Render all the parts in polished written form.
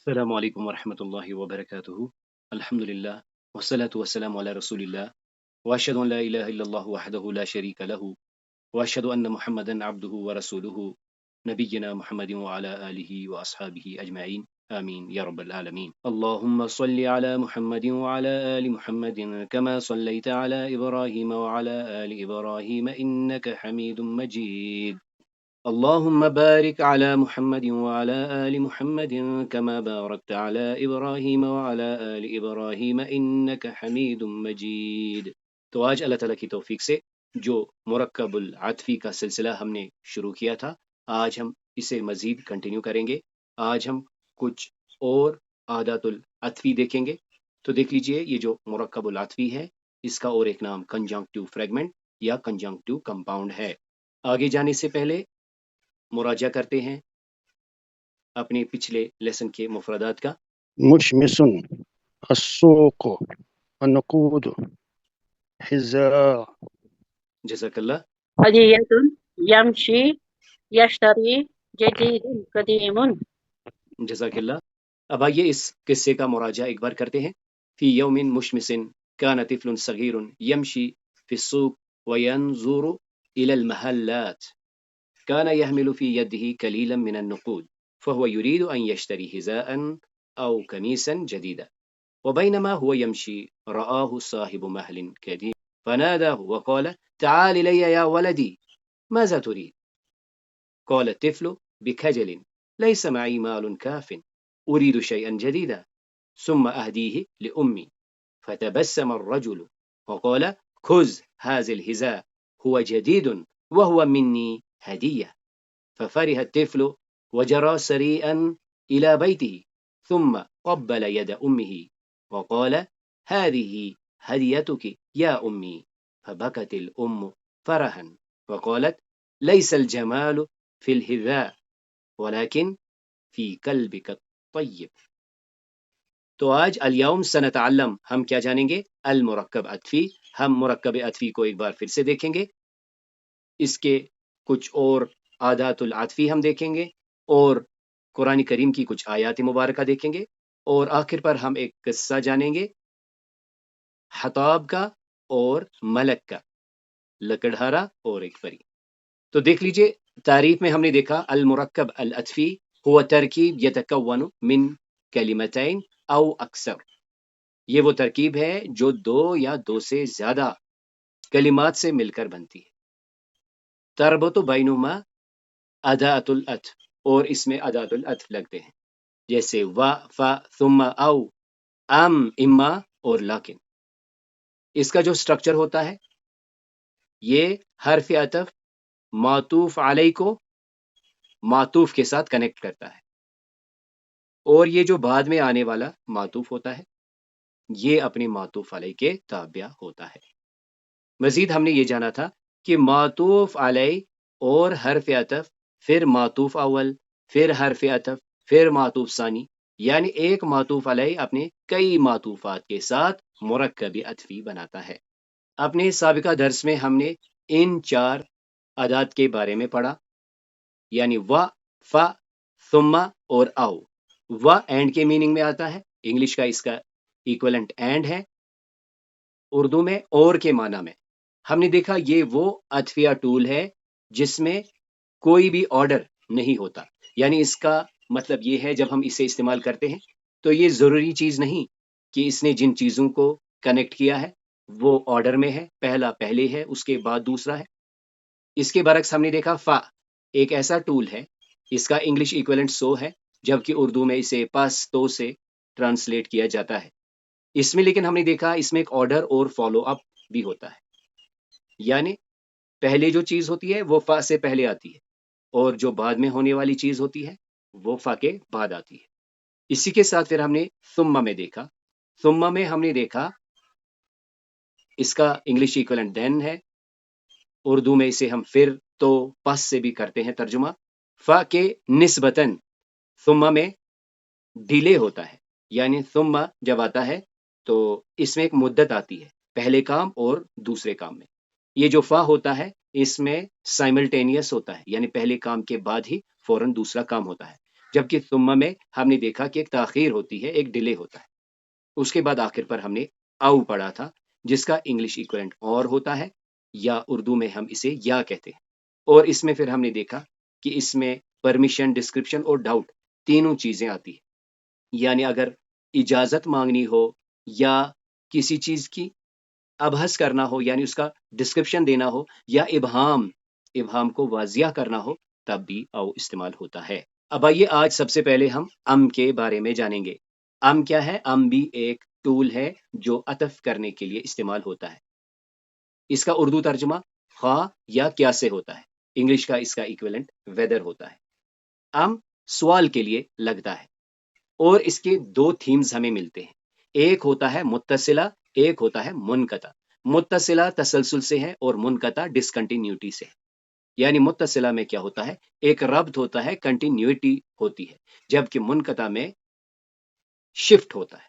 السلام علیکم ورحمۃ اللہ وبرکاتہ الحمد للہ والصلاة والسلام علی رسول اللہ واشهد ان لا الہ الا اللہ وحدہ لا شریک له واشهد ان محمدا عبدہ ورسولہ نبینا محمد وعلى آلہ واصحابہ اجمعین آمین یا رب العالمین اللہم صل علی محمد وعلى آل محمد كما صلیت علی ابراہیم وعلى آل ابراہیم انک حمید مجید اللهم بارك على محمد وعلى آل محمد كما باركت على إبراهيم وعلى آل إبراهيم إنك حميد مجيد۔ تو آج اللہ تعالیٰ کی توفیق سے جو مرکب العطفی کا سلسلہ ہم نے شروع کیا تھا، آج ہم اسے مزید کنٹینیو کریں گے۔ آج ہم کچھ اور عادات العطفی دیکھیں گے۔ تو دیکھ لیجئے، یہ جو مرکب العطفی ہے، اس کا اور ایک نام کنجنکٹیو فریگمنٹ یا کنجنکٹیو کمپاؤنڈ ہے۔ آگے جانے سے پہلے مراجعہ کرتے ہیں اپنے پچھلے لیسن کے مفردات کا۔ مشمس، السوق، النقود، حذاء۔ جزاک اللہ۔ هدية، يمشي، يشتري، جديد، قديم۔ جزاک اللہ۔ اب آئیے اس قصے کا مراجعہ ایک بار کرتے ہیں۔ فی یوم مشمس کان طفل صغیر یمشی فی السوق وینظر إلى المحلات، كان يحمل في يده قليلا من النقود فهو يريد أن يشتري حذاء أو قميصا جديدا، وبينما هو يمشي رآه صاحب محل قديم فناداه وقال تعال إلي يا ولدي ماذا تريد؟ قال الطفل بخجل ليس معي مال كاف أريد شيئا جديدا ثم أهديه لأمي، فتبسم الرجل وقال خذ هذا الحذاء هو جديد وهو مني هدية، ففرح الطفل وجرى سريعا إلى بيته ثم قبل يد أمه وقال هذه هديتك يا أمي، فبكت الأم فرحا وقالت ليس الجمال في الحذاء ولكن في قلبك الطيب۔ تو آج اليوم سنتعلم، ہم کیا جانیں گے؟ المرکب عطفی۔ ہم مرکب عطفی کو ایک بار پھر سے دیکھیں گے، اس کے کچھ اور عادات العطفی ہم دیکھیں گے، اور قرآن کریم کی کچھ آیات مبارکہ دیکھیں گے، اور آخر پر ہم ایک قصہ جانیں گے حطاب کا اور ملک کا، لکڑہارا اور ایک پری۔ تو دیکھ لیجئے، تعریف میں ہم نے دیکھا المرکب العطفی هو ترکیب یتکون من کلمتین او اکثر، یہ وہ ترکیب ہے جو دو یا دو سے زیادہ کلمات سے مل کر بنتی ہے۔ تربط بینہما اداۃ العطف، اور اس میں اداۃ العطف لگتے ہیں، جیسے و، ف، ثم، او، ام، اما اور لیکن۔ اس کا جو سٹرکچر ہوتا ہے، یہ حرف عطف معطوف علیہ کو معطوف کے ساتھ کنیکٹ کرتا ہے، اور یہ جو بعد میں آنے والا معطوف ہوتا ہے، یہ اپنے معطوف علیہ کے تابع ہوتا ہے۔ مزید ہم نے یہ جانا تھا کہ معطوف علیہ اور حرف عطف، پھر معطوف اول، پھر حرف عطف، پھر معطوف ثانی، یعنی ایک معطوف علیہ اپنے کئی معطوفات کے ساتھ مرکب عطفی بناتا ہے۔ اپنے سابقہ درس میں ہم نے ان چار ادات کے بارے میں پڑھا، یعنی و، ف، ثم اور او۔ و اینڈ کے میننگ میں آتا ہے، انگلش کا اس کا ایکولنٹ اینڈ ہے، اردو میں اور کے معنی میں۔ ہم نے دیکھا یہ وہ عطفیہ ٹول ہے جس میں کوئی بھی آرڈر نہیں ہوتا، یعنی اس کا مطلب یہ ہے جب ہم اسے استعمال کرتے ہیں تو یہ ضروری چیز نہیں کہ اس نے جن چیزوں کو کنیکٹ کیا ہے وہ آرڈر میں ہے، پہلا پہلے ہے، اس کے بعد دوسرا ہے۔ اس کے برعکس ہم نے دیکھا فا ایک ایسا ٹول ہے، اس کا انگلش ایکویلنٹ سو ہے، جبکہ اردو میں اسے پس تو سے ٹرانسلیٹ کیا جاتا ہے۔ اس میں لیکن ہم نے دیکھا اس میں ایک آرڈر اور فالو اپ بھی ہوتا ہے، یعنی پہلے جو چیز ہوتی ہے وہ فا سے پہلے آتی ہے، اور جو بعد میں ہونے والی چیز ہوتی ہے وہ فا کے بعد آتی ہے۔ اسی کے ساتھ پھر ہم نے ثم میں دیکھا، ثم میں ہم نے دیکھا اس کا انگلش ایکویلنٹ دین ہے، اردو میں اسے ہم پھر تو پس سے بھی کرتے ہیں ترجمہ۔ فا کے نسبتاً ثم میں ڈیلے ہوتا ہے، یعنی ثم جب آتا ہے تو اس میں ایک مدت آتی ہے پہلے کام اور دوسرے کام میں۔ یہ جو فا ہوتا ہے اس میں سائملٹینیس ہوتا ہے، یعنی پہلے کام کے بعد ہی فوراً دوسرا کام ہوتا ہے، جبکہ ثم میں ہم نے دیکھا کہ ایک تاخیر ہوتی ہے، ایک ڈیلے ہوتا ہے۔ اس کے بعد آخر پر ہم نے او پڑھا تھا، جس کا انگلش ایکویلنٹ اور ہوتا ہے، یا اردو میں ہم اسے یا کہتے ہیں۔ اور اس میں پھر ہم نے دیکھا کہ اس میں پرمیشن، ڈسکرپشن اور ڈاؤٹ تینوں چیزیں آتی ہیں، یعنی اگر اجازت مانگنی ہو یا کسی چیز کی ابحث کرنا ہو، یعنی اس کا ڈسکرپشن دینا ہو، یا ابہام کو واضح کرنا ہو، تب بھی او استعمال ہوتا ہے۔ اب آئیے آج سب سے پہلے ہم کے بارے میں جانیں گے۔ کیا ہے؟ بھی ایک ٹول ہے جو عطف کرنے کے لیے استعمال ہوتا ہے۔ اس کا اردو ترجمہ خواہ یا کیا سے ہوتا ہے، انگلش کا اس کا ایکویلنٹ ویدر ہوتا ہے۔ سوال کے لیے لگتا ہے، اور اس کے دو تھیمز ہمیں ملتے ہیں، ایک ہوتا ہے متصلہ، ایک ہوتا ہے منقطع۔ متصلہ تسلسل سے ہے اور منقطع ڈسکنٹینیوٹی سے ہے۔ یعنی متصلہ میں کیا ہوتا ہے؟ ایک ربط ہوتا ہے، کنٹینیوٹی ہوتی ہے، جبکہ منقطع میں شفٹ ہوتا ہے۔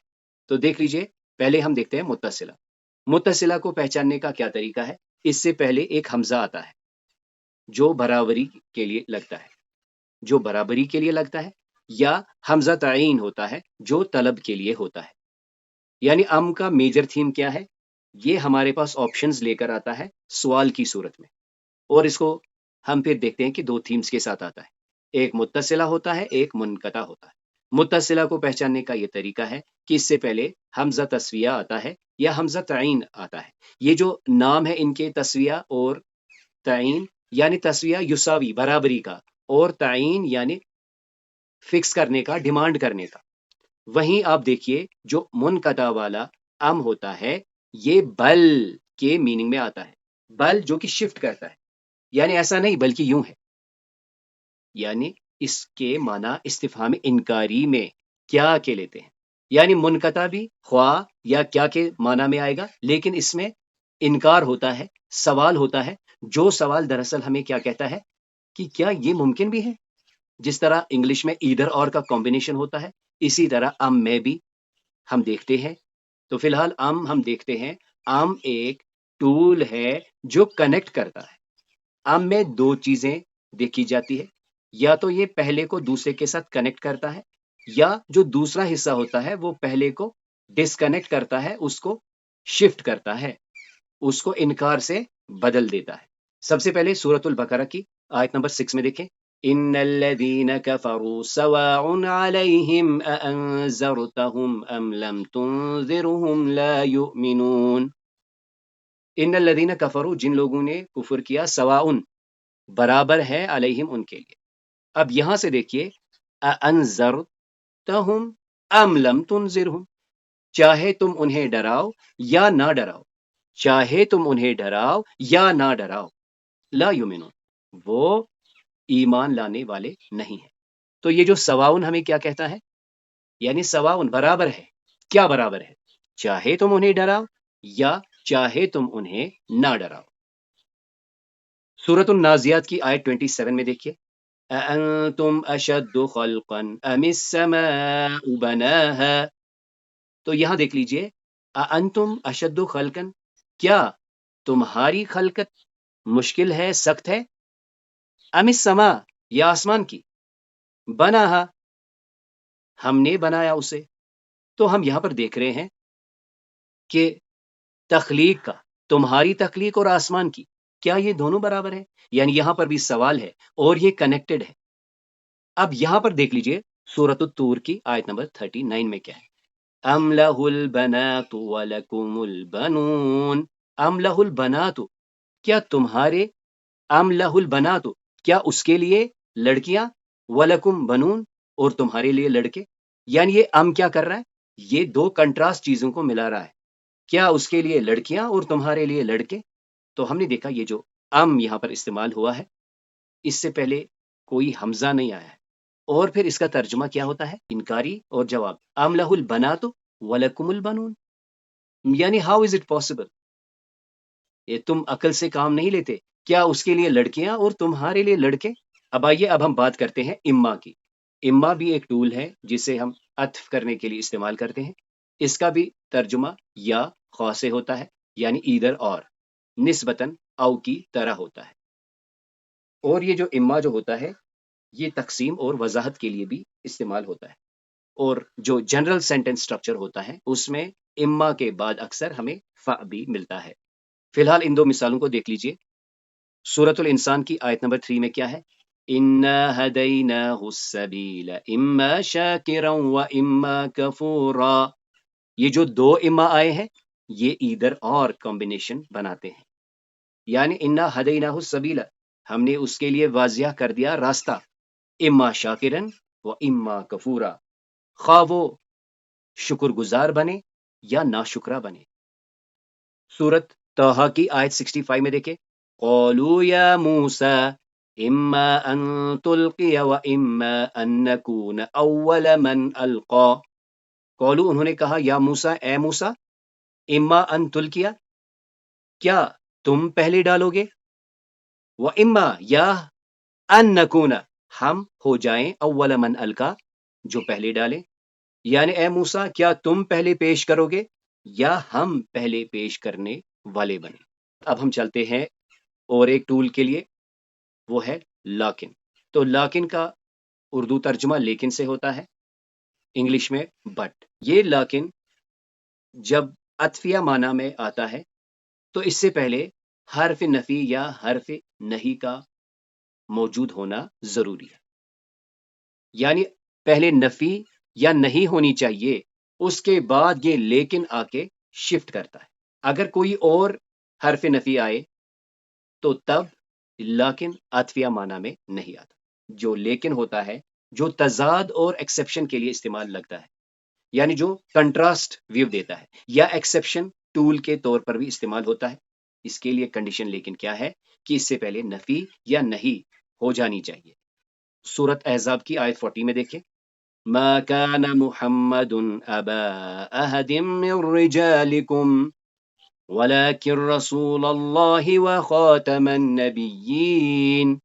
تو دیکھ لیجئے، پہلے ہم دیکھتے ہیں متصلہ۔ متصلہ کو پہچاننے کا کیا طریقہ ہے؟ اس سے پہلے ایک حمزہ آتا ہے جو برابری کے لیے لگتا ہے، یا حمزہ تعین ہوتا ہے جو طلب کے لیے ہوتا ہے۔ یعنی کا میجر تھیم کیا ہے؟ یہ ہمارے پاس آپشنز لے کر آتا ہے سوال کی صورت میں، اور اس کو ہم پھر دیکھتے ہیں کہ دو تھیمز کے ساتھ آتا ہے، ایک متصلہ ہوتا ہے، ایک منقطع ہوتا ہے۔ متصلہ کو پہچاننے کا یہ طریقہ ہے کہ اس سے پہلے حمزہ تسویہ آتا ہے یا حمزہ تعین آتا ہے۔ یہ جو نام ہے ان کے، تسویہ اور تعین، یعنی تسویہ یساوی برابری کا، اور تعین یعنی فکس کرنے کا، ڈیمانڈ کرنے کا۔ وہیں آپ دیکھیے جو منقطع والا ہوتا ہے، یہ بل کے میننگ میں آتا ہے، بل جو کہ شفٹ کرتا ہے، یعنی ایسا نہیں بلکہ یوں ہے۔ یعنی اس کے معنی استفہام انکاری میں کیا کے لیتے ہیں، یعنی منقطع بھی خواہ یا کیا کے معنی میں آئے گا، لیکن اس میں انکار ہوتا ہے، سوال ہوتا ہے، جو سوال دراصل ہمیں کیا کہتا ہے کہ کیا یہ ممکن بھی ہے؟ جس طرح انگلش میں ایدر اور کا کمبینیشن ہوتا ہے، اسی طرح میں بھی ہم دیکھتے ہیں۔ تو فی الحال ہم دیکھتے ہیں، ایک ٹول ہے جو کنیکٹ کرتا ہے۔ میں دو چیزیں دیکھی جاتی ہے، یا تو یہ پہلے کو دوسرے کے ساتھ کنیکٹ کرتا ہے، یا جو دوسرا حصہ ہوتا ہے وہ پہلے کو ڈسکنیکٹ کرتا ہے، اس کو شفٹ کرتا ہے، اس کو انکار سے بدل دیتا ہے۔ سب سے پہلے سورۃ البقرہ کی آیت نمبر 6 میں دیکھیں، ان الذين كفروا سواء عليهم أأنذرتهم ام لم تنذرهم لا يؤمنون۔ ان الذين كفروا، جن لوگوں نے کفر کیا، سواء برابر ہے، علیہم ان کے لیے۔ اب یہاں سے دیکھیے، أأنذرتهم ام لم تنذرهم، چاہے تم انہیں ڈراؤ یا نہ ڈراؤ، چاہے تم انہیں ڈراؤ یا نہ ڈراؤ، لا یؤمنون، وہ ایمان لانے والے نہیں ہیں۔ تو یہ جو سواؤن ہمیں کیا کہتا ہے؟ یعنی سواؤن برابر ہے۔ کیا برابر ہے؟ چاہے تم انہیں ڈراؤ یا چاہے تم انہیں نہ ڈراؤ۔ سورۃ النازعات کی آیت 27 میں دیکھیے، اَأَنتُمْ أَشَدُّ خَلْقًا أَمِ السَّمَاءُ بَنَاهَا۔ تو یہاں دیکھ لیجئے، اَأَنتُمْ أَشَدُّ خَلْقًا، کیا تمہاری خلقت مشکل ہے، سخت ہے، ام السما، یا آسمان کی، بناہا، ہم نے بنایا اسے۔ تو ہم یہاں پر دیکھ رہے ہیں کہ تخلیق کا، تمہاری تخلیق اور آسمان کی، کیا یہ دونوں برابر ہے؟ یعنی یہاں پر بھی سوال ہے اور یہ کنیکٹڈ ہے۔ اب یہاں پر دیکھ لیجئے سورۃ الطور کی آیت نمبر 39 میں کیا ہے، ام لہ البنات ولکم البنون، ام لہ البنات، کیا تمہارے، ام لہ البنات، کیا اس کے لیے لڑکیاں، ولکم بنون، اور تمہارے لیے لڑکے۔ یعنی یہ کیا کر رہا ہے؟ یہ دو کنٹراسٹ چیزوں کو ملا رہا ہے، کیا اس کے لیے لڑکیاں اور تمہارے لیے لڑکے۔ تو ہم نے دیکھا یہ جو یہاں پر استعمال ہوا ہے، اس سے پہلے کوئی حمزہ نہیں آیا ہے، اور پھر اس کا ترجمہ کیا ہوتا ہے؟ انکاری اور جواب، ام لہ البنات ولکم البنون، یعنی ہاؤ از اٹ پاسبل، یہ تم عقل سے کام نہیں لیتے، کیا اس کے لیے لڑکیاں اور تمہارے لیے لڑکے۔ اب آئیے، اب ہم بات کرتے ہیں اما کی۔ اما بھی ایک ٹول ہے جسے ہم عطف کرنے کے لیے استعمال کرتے ہیں۔ اس کا بھی ترجمہ یا خواہ سے ہوتا ہے، یعنی ایدر اور، نسبتاً او کی طرح ہوتا ہے۔ اور یہ جو اما جو ہوتا ہے، یہ تقسیم اور وضاحت کے لیے بھی استعمال ہوتا ہے، اور جو جنرل سینٹنس اسٹرکچر ہوتا ہے اس میں اما کے بعد اکثر ہمیں فا بھی ملتا ہے۔ فی الحال ان دو مثالوں کو دیکھ لیجئے۔ سورۃ الانسان کی آیت نمبر 3 میں کیا ہے؟ اِنَّا هَدَيْنَاهُ السَّبِيلَ إِمَّا شَاكِرًا وَإِمَّا كَفُورًا۔ یہ جو دو اما آئے ہیں یہ ادھر اور کمبینیشن بناتے ہیں، یعنی اِنَّا هَدَيْنَاهُ السَّبِيلَ، ہم نے اس کے لیے واضح کر دیا راستہ، اما شاکرن و اما کفورا، خواہ وہ شکر گزار بنے یا ناشکرہ بنے۔ سورت طٰہٰ کی آیت 65 میں دیکھیں، قالوا یا موسیٰ اما ان تلقی و اما ان نکون اول من القا۔ قالوا، انہوں نے کہا، یا موسیٰ، اے موسیٰ، اما ان تلقیا، کیا تم پہلے ڈالو گے، و اما یا ان نکون، ہم ہو جائیں اول من القا، جو پہلے ڈالیں، یعنی اے موسیٰ کیا تم پہلے پیش کرو گے یا ہم پہلے پیش کرنے والے بنے۔ اب ہم چلتے ہیں اور ایک ٹول کے لیے، وہ ہے لاکن۔ تو لاکن کا اردو ترجمہ لیکن سے ہوتا ہے، انگلش میں بٹ۔ یہ لاکن جب عطفیہ معنی میں آتا ہے تو اس سے پہلے حرف نفی یا حرف نہیں کا موجود ہونا ضروری ہے، یعنی پہلے نفی یا نہیں ہونی چاہیے، اس کے بعد یہ لیکن آ کے شفٹ کرتا ہے۔ اگر کوئی اور حرف نفی آئے تو تب لیکن عطفیہ معنی میں نہیں آتا۔ جو لیکن ہوتا ہے جو تضاد اور ایکسیپشن کے لیے استعمال لگتا ہے، یعنی جو کنٹراسٹ ویو دیتا ہے، یا ایکسیپشن ٹول کے طور پر بھی استعمال ہوتا ہے۔ اس کے لیے کنڈیشن لیکن کیا ہے کہ اس سے پہلے نفی یا نہیں ہو جانی چاہیے۔ سورت احزاب کی آیت 40 میں دیکھیں، ما كان محمد ابا احد من رجالكم ولكن رسول الله وخاتم النبيين۔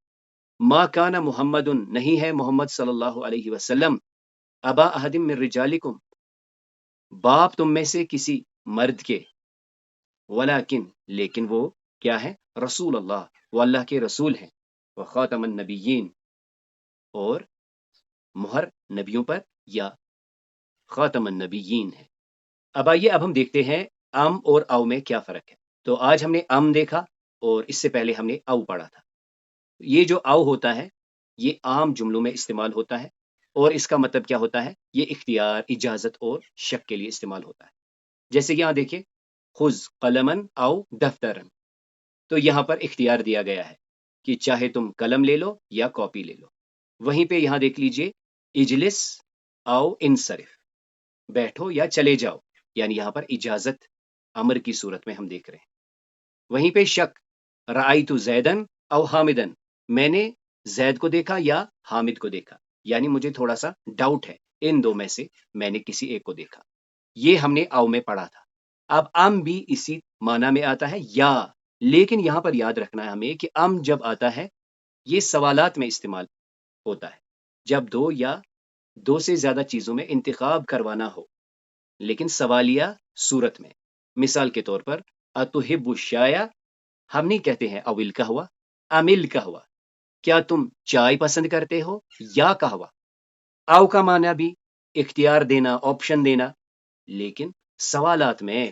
ما كان محمد، نہیں ہے محمد صلی اللہ علیہ وسلم، ابا احد من رجالکم، باپ تم میں سے کسی مرد کے، ولیکن لیکن وہ کیا ہے؟ رسول اللہ، وہ اللہ کے رسول ہیں، وخاتم النبیین، اور مہر نبیوں پر یا خاتم النبیین ہے۔ اب آئیے اب ہم دیکھتے ہیں ام اور او میں کیا فرق ہے۔ تو آج ہم نے ام دیکھا اور اس سے پہلے ہم نے او پڑھا تھا۔ یہ جو او ہوتا ہے یہ عام جملوں میں استعمال ہوتا ہے، اور اس کا مطلب کیا ہوتا ہے؟ یہ اختیار، اجازت اور شک کے لیے استعمال ہوتا ہے۔ جیسے یہاں دیکھیں، خذ قلمن او دفترن، تو یہاں پر اختیار دیا گیا ہے کہ چاہے تم قلم لے لو یا کاپی لے لو۔ وہیں پہ یہاں دیکھ لیجئے، اجلس او انصرف، بیٹھو یا چلے جاؤ، یعنی یہاں پر اجازت امر کی صورت میں ہم دیکھ رہے ہیں۔ وہیں پہ شک، رأیت زیدن او حامدن، میں نے زید کو دیکھا یا حامد کو دیکھا، یعنی مجھے تھوڑا سا ڈاؤٹ ہے، ان دو میں سے میں نے کسی ایک کو دیکھا۔ یہ ہم نے او میں پڑھا تھا۔ اب ام بھی اسی معنی میں آتا ہے یا، لیکن یہاں پر یاد رکھنا ہے ہمیں کہ ام جب آتا ہے یہ سوالات میں استعمال ہوتا ہے، جب دو یا دو سے زیادہ چیزوں میں انتخاب کروانا ہو، لیکن سوالیہ صورت میں۔ مثال کے طور پر، اتحب الشاء، ہم نہیں کہتے ہیں اویل قہوہ، امل قہوہ، کیا تم چائے پسند کرتے ہو یا قہوہ۔ او کا معنی بھی اختیار دینا، آپشن دینا، لیکن سوالات میں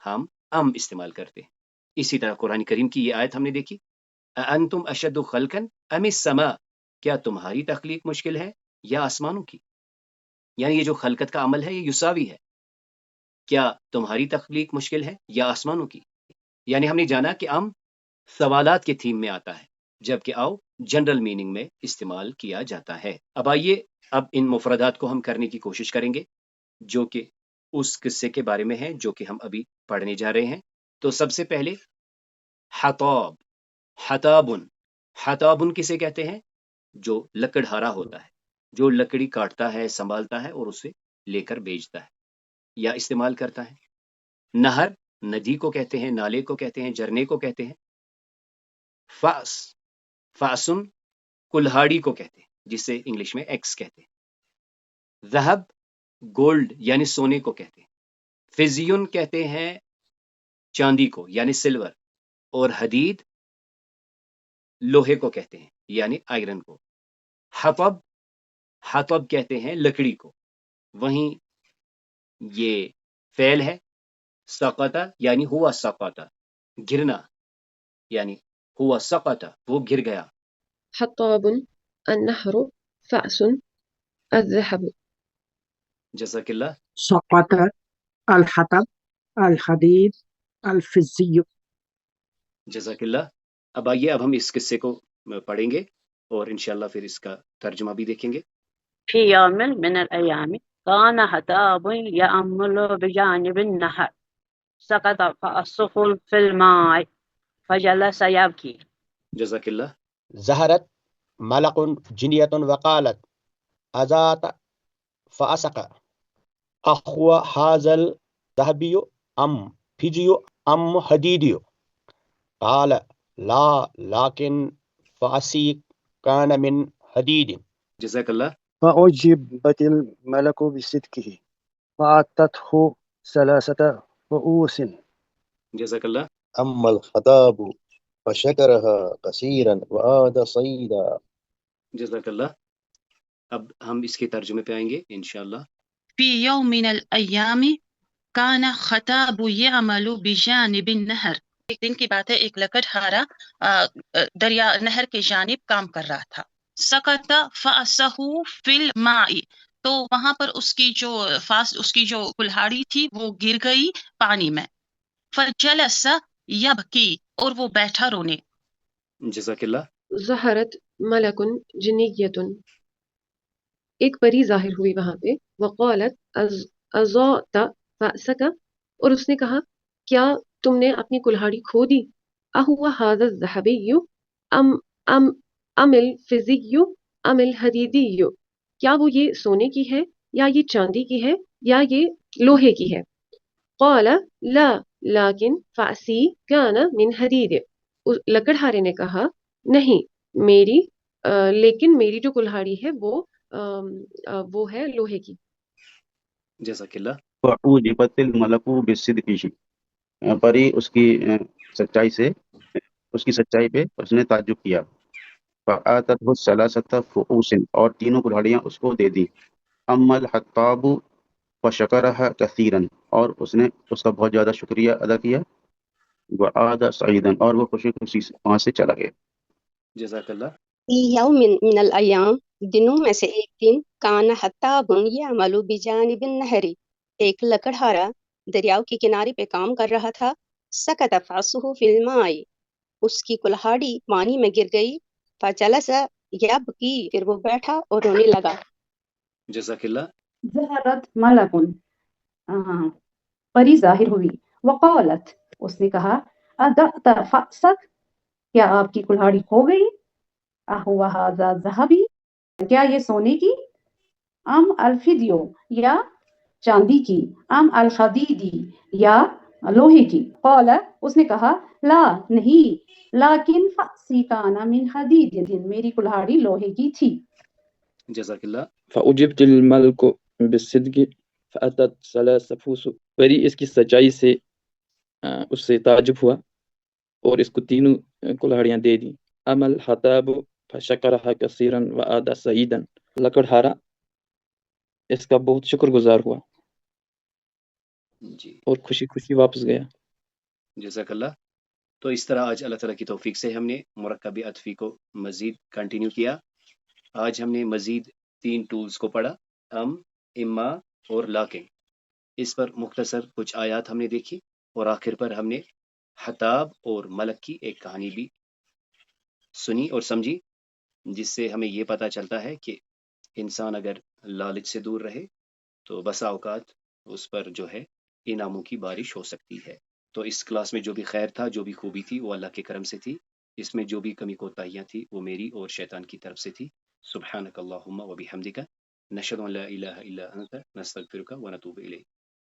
ہم ام استعمال کرتے ہیں۔ اسی طرح قرآن کریم کی یہ آیت ہم نے دیکھی، اانتم اشد خلقا ام السماء، کیا تمہاری تخلیق مشکل ہے یا آسمانوں کی؟ یعنی یہ جو خلقت کا عمل ہے یہ یساوی ہے، کیا تمہاری تخلیق مشکل ہے یا آسمانوں کی؟ یعنی ہم نے جانا کہ ام سوالات کے تھیم میں آتا ہے، جبکہ او جنرل میننگ میں استعمال کیا جاتا ہے۔ اب آئیے اب ان مفردات کو ہم کرنے کی کوشش کریں گے جو کہ اس قصے کے بارے میں ہیں جو کہ ہم ابھی پڑھنے جا رہے ہیں۔ تو سب سے پہلے حطاب، حطابن، حطابن کسے کہتے ہیں؟ جو لکڑہارا ہوتا ہے، جو لکڑی کاٹتا ہے، سنبھالتا ہے اور اسے لے کر بیچتا ہے یا استعمال کرتا ہے۔ نہر، ندی کو کہتے ہیں، نالے کو کہتے ہیں، جھرنے کو کہتے ہیں۔ فاس، فاسن کلہاڑی کو کہتے ہیں، جسے انگلش میں ایکس کہتے ہیں۔ ذہب، گولڈ یعنی سونے کو کہتے ہیں۔ فزیون کہتے ہیں چاندی کو یعنی سلور، اور حدید لوہے کو کہتے ہیں یعنی آئرن کو۔ حطب، حطب کہتے ہیں لکڑی کو، وہیں یہ فعل ہے، سقط یعنی ہوا سقط، گرنا، یعنی ہوا سقط وہ گر گیا. حطاب النهر فأس الذهب. جزاک اللہ. سقط الحطب الحديد الفزي. جزاک اللہ. اب آئیے اب ہم اس قصے کو پڑھیں گے اور انشاءاللہ پھر اس کا ترجمہ بھی دیکھیں گے. في يوم من الأيام كان حتاب يأمل بجانب النهر سقط فأصه في الماء فجلس يبكي. جزاک اللہ. ظهرت ملك جنية وقالت أذات فأسق أخو هذا الذهبي أم فجي أم حديدي قال لا لكن فأسي كان من حديد. جزاک اللہ. فأجبت الملك بصدقه فأعطته 3 فؤوس. جزاک اللہ. أما الخطاب فشكرها كثيرا وعاد صيدا. جزاک اللہ. اب ہم اس کے ترجمے پہ آئیں گے انشاءاللہ. في يوم من الأيام كان خطاب يعمل بجانب النهر. ایک دن کی بات ہے، ایک لکڑہارا دریا نہر کے جانب کام کر رہا تھا. سقط فأسه في الماء، تو وہاں پر اس کی جو کلہاڑی تھی وہ گر گئی پانی میں. فجلس يبكي، اور وہ بیٹھا رونے. جزاک اللہ. ظہرت ملکن جنیتن، ایک پری ظاہر ہوئی وہاں پہ. وقالت اضاءت فأسک، اور اس نے کہا کیا تم نے اپنی کلہاڑی کھو دی. اہو ھذا الذھبی ام ام ام الفضی ام الحدیدی، کیا وہ یہ سونے کی ہے یا یہ چاندی کی ہے یا یہ لوہے کی ہے. قال لا لیکن فأسی کان من حدید، لکڑہارے نے کہا نہیں میری لیکن میری جو کلہاڑی ہے وہ ہے لوہے کی. جزاک اللہ. فأوجبت الملك بصدقه، پری اس کی سچائی پہ اس نے تعجب کیا. فآتته 3 فؤوس، اور 3 کلہاڑیاں اس کو دے دی. اما الحطاب فشکرها كثيرا، اور اس نے اس کا بہت زیادہ شکریہ ادا کیا. وعاد سعیدا، اور وہ خوشی خوشی وہاں سے چلا گیا. جزاک اللہ. فی یوم من الایام، دنوں میں سے ایک دن. کان حتاب یعمل بجانب النہر، ایک لکڑہارا دریاؤ کے کنارے پہ کام کر رہا تھا. سقط فعصه فی الماء، اس کی کلہاڑی پانی میں گر گئی. فجلس یبکی، پھر وہ بیٹھا اور رونے لگا. جزاک اللہ. ظہرت ملکن، پری ظاہر ہوئی. وقالت، اس نے کہا اضعت فأسک، کیا آپ کی کلہاڑی کھو گئی. اہو ھذا الذھبی، کیا یہ سونے کی. ام الفدیو، یا چاندی کی. ام الحدیدی، یا لوہے کی. قال، اس نے کہا لا نہیں، لیکن فأسی کان من حدید، میری کلہاڑی لوہے کی تھی. جزاک اللہ. فأجبت الملك بالصدق فأتت 3 فؤوس، پری اس کی سچائی سے اس سے تعجب ہوا اور اس کو 3 کلہاڑیاں دے دی. اما الحطاب فشکرها كثيرا وعاد سعيدا، لکڑہارا اس کا بہت شکر گزار ہوا جی. اور خوشی خوشی واپس گیا. جزاک اللہ. تو اس طرح آج اللہ تعالیٰ کی توفیق سے ہم نے مرکب عطفی کو مزید کنٹینیو کیا. آج ہم نے مزید 3 ٹولز کو پڑھا، اما اور لاکن. اس پر مختصر کچھ آیات ہم نے دیکھی اور آخر پر ہم نے حتاب اور ملک کی ایک کہانی بھی سنی اور سمجھی، جس سے ہمیں یہ پتہ چلتا ہے کہ انسان اگر لالچ سے دور رہے تو بسا اوقات اس پر جو ہے انعاموں کی بارش ہو سکتی ہے. تو اس کلاس میں جو بھی خیر تھا، جو بھی خوبی تھی، وہ اللہ کے کرم سے تھی. اس میں جو بھی کمی کوتاہیاں تھی وہ میری اور شیطان کی طرف سے تھی. سبحانک اللہم و بحمدک، نشہد ان لا الہ الا انت، نستغفرک و نتوب الیک.